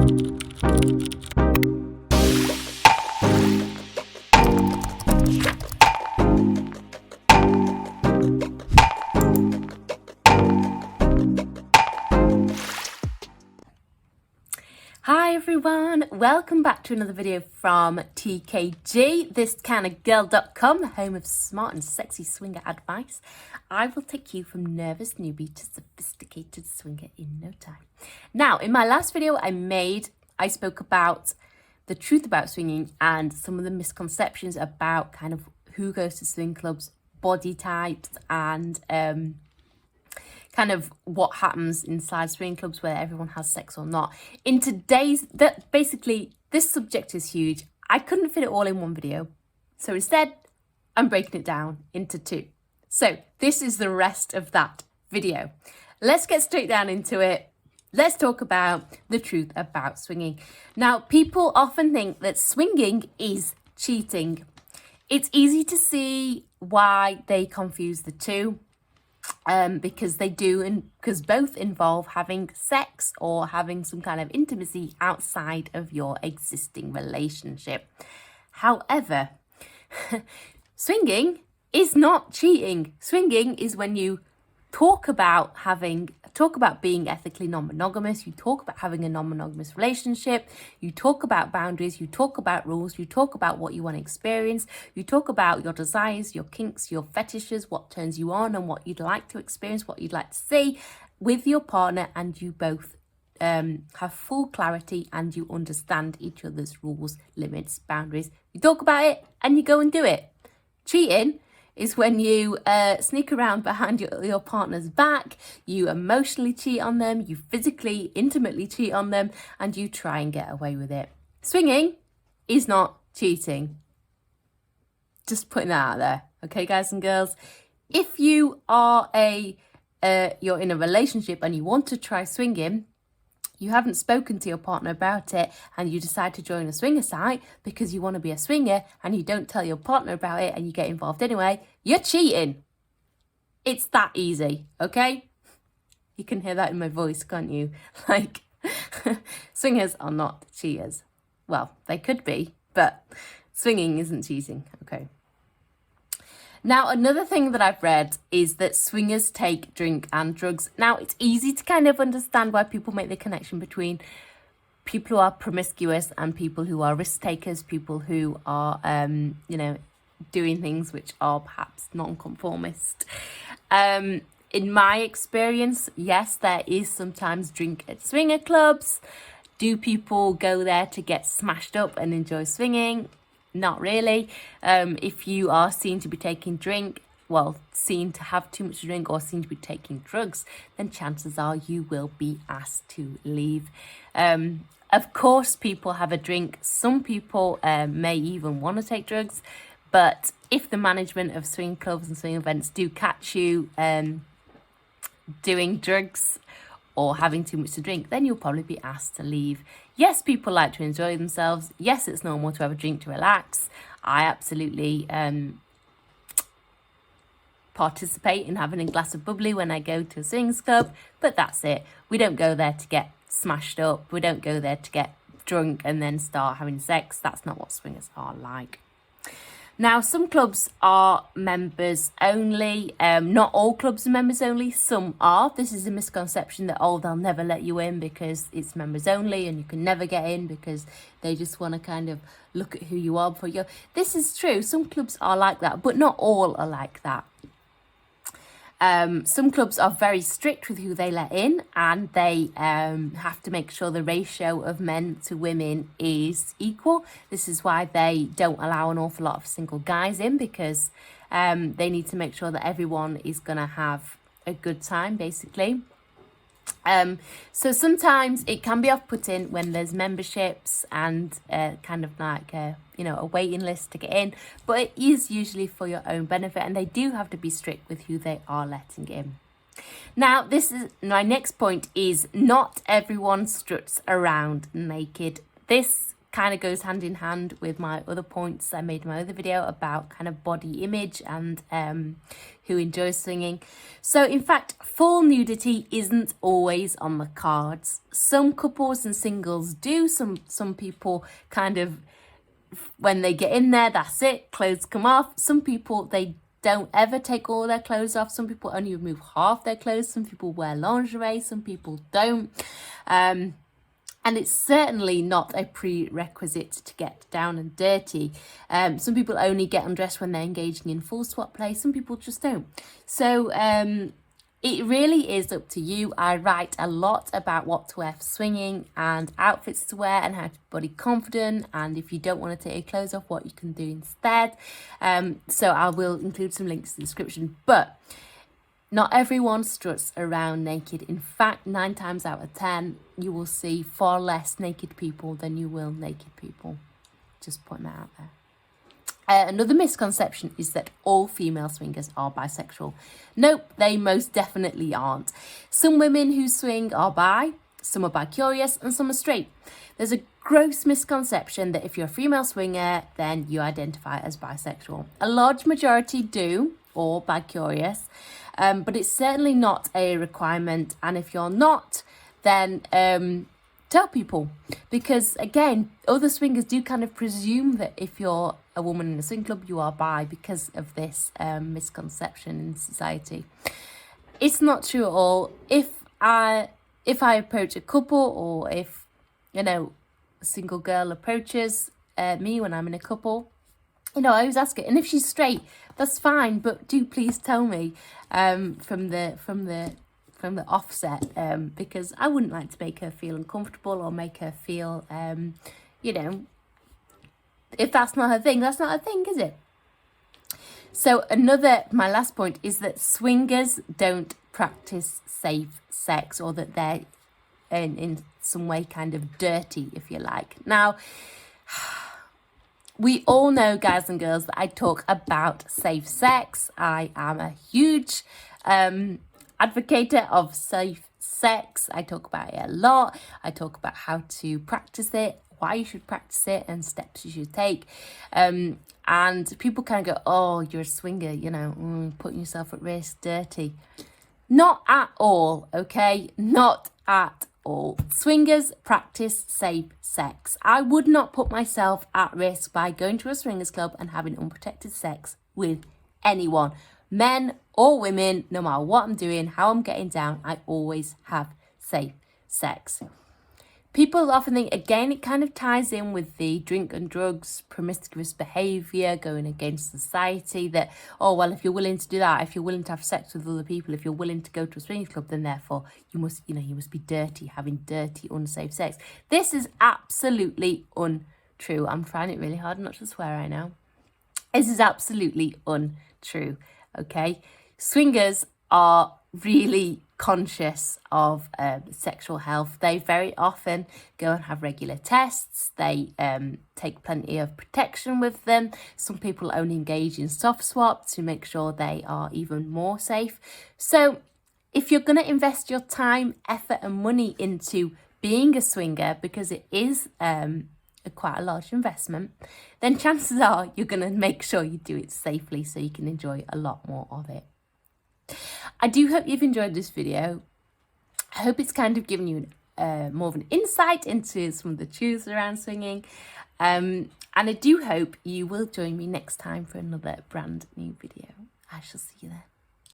Hi everyone, welcome back to another video from TKG, ThisKindaGirl.com, the home of smart and sexy swinger advice. I will take you from nervous newbie to sophisticated swinger in no time. Now, in my last video I spoke about the truth about swinging and some of the misconceptions about kind of who goes to swing clubs, body types, and kind of what happens inside swing clubs, whether everyone has sex or not. In today's, this subject is huge. I couldn't fit it all in one video. So instead, I'm breaking it down into two. So this is the rest of that video. Let's get straight down into it. Let's talk about the truth about swinging. Now, people often think that swinging is cheating. It's easy to see why they confuse the two. Because they do, and because both involve having sex or having some kind of intimacy outside of your existing relationship. However, swinging is not cheating. Swinging is when you talk about being ethically non-monogamous, you talk about having a non-monogamous relationship, you talk about boundaries, you talk about rules, you talk about what you want to experience, you talk about your desires, your kinks, your fetishes, what turns you on and what you'd like to experience, what you'd like to see with your partner, and you both have full clarity and you understand each other's rules, limits, boundaries. You talk about it and you go and do it. Cheating is when you sneak around behind your partner's back, you emotionally cheat on them, you physically, intimately cheat on them, and you try and get away with it. Swinging is not cheating. Just putting that out there, okay, guys and girls? If you are you're in a relationship and you want to try swinging, you haven't spoken to your partner about it, and you decide to join a swinger site because you want to be a swinger, and you don't tell your partner about it and you get involved anyway, you're cheating. It's that easy, okay? You can hear that in my voice, can't you? Like, swingers are not cheaters. Well, they could be, but swinging isn't cheating, okay? Now, another thing that I've read is that swingers take drink and drugs. Now, it's easy to kind of understand why people make the connection between people who are promiscuous and people who are risk takers, people who are, doing things which are perhaps non-conformist. In my experience, yes, there is sometimes drink at swinger clubs. Do people go there to get smashed up and enjoy swinging? Not really. If you are seen to be taking seen to have too much to drink or seen to be taking drugs, then chances are you will be asked to leave. Of course, people have a drink. Some people may even want to take drugs, but if the management of swing clubs and swing events do catch you doing drugs or having too much to drink, then you'll probably be asked to leave. Yes, people like to enjoy themselves. Yes, it's normal to have a drink to relax. I absolutely participate in having a glass of bubbly when I go to a swings club, but that's it. We don't go there to get smashed up. We don't go there to get drunk and then start having sex. That's not what swingers are like. Now, some clubs are members only. Not all clubs are members only. Some are. This is a misconception that, they'll never let you in because it's members only and you can never get in because they just want to kind of look at who you are before you go. This is true. Some clubs are like that, but not all are like that. Some clubs are very strict with who they let in, and they have to make sure the ratio of men to women is equal. This is why they don't allow an awful lot of single guys in, because they need to make sure that everyone is going to have a good time, basically. So sometimes it can be off-putting when there's memberships and kind of like a waiting list to get in, but it is usually for your own benefit, and they do have to be strict with who they are letting in. Now, this is my next point: is not everyone struts around naked. This kind of goes hand in hand with my other points I made in my other video about kind of body image and who enjoys swinging. So in fact, full nudity isn't always on the cards. Some couples and singles do. Some people kind of, when they get in there, that's it, clothes come off. Some people, they don't ever take all their clothes off. Some people only remove half their clothes. Some people wear lingerie, some people don't. And it's certainly not a prerequisite to get down and dirty. Some people only get undressed when they're engaging in full swap play. Some people just don't. So it really is up to you. I write a lot about what to wear for swinging and outfits to wear and how to be body confident. And if you don't want to take your clothes off, what you can do instead. So I will include some links in the description. But not everyone struts around naked. In fact, 9 times out of 10, you will see far less naked people than you will naked people. Just putting that out there. Another misconception is that all female swingers are bisexual. Nope, they most definitely aren't. Some women who swing are bi, some are bi-curious, and some are straight. There's a gross misconception that if you're a female swinger, then you identify as bisexual. A large majority do, or bi-curious. But it's certainly not a requirement, and if you're not, then tell people, because again, other swingers do kind of presume that if you're a woman in a swing club, you are bi because of this misconception in society. It's not true at all. If I approach a couple, or if a single girl approaches me when I'm in a couple, I always ask it, and if she's straight, that's fine, but do please tell me from the offset, because I wouldn't like to make her feel uncomfortable or make her feel, if that's not her thing, that's not her thing, is it? So my last point is that swingers don't practice safe sex, or that they're in some way kind of dirty, if you like. Now, we all know, guys and girls, that I talk about safe sex. I am a huge advocate of safe sex. I talk about it a lot. I talk about how to practice it, why you should practice it, and steps you should take. And people kind of go, oh, you're a swinger, putting yourself at risk, dirty. Not at all, okay? Not at all. Swingers practice safe sex. I would not put myself at risk by going to a swingers club and having unprotected sex with anyone, men or women. No matter what I'm doing, how I'm getting down, I always have safe sex. People often think, again, it kind of ties in with the drink and drugs, promiscuous behaviour, going against society, that, oh, well, if you're willing to do that, if you're willing to have sex with other people, if you're willing to go to a swingers club, then therefore you must be dirty, having dirty, unsafe sex. This is absolutely untrue. I'm trying it really hard not to swear right now. This is absolutely untrue, okay? Swingers are really conscious of sexual health. They very often go and have regular tests. They take plenty of protection with them. Some people only engage in soft swap to make sure they are even more safe. So if you're going to invest your time, effort and money into being a swinger, because it is quite a large investment, then chances are you're going to make sure you do it safely so you can enjoy a lot more of it. I do hope you've enjoyed this video. I hope it's kind of given you more of an insight into some of the truths around swinging. And I do hope you will join me next time for another brand new video. I shall see you then.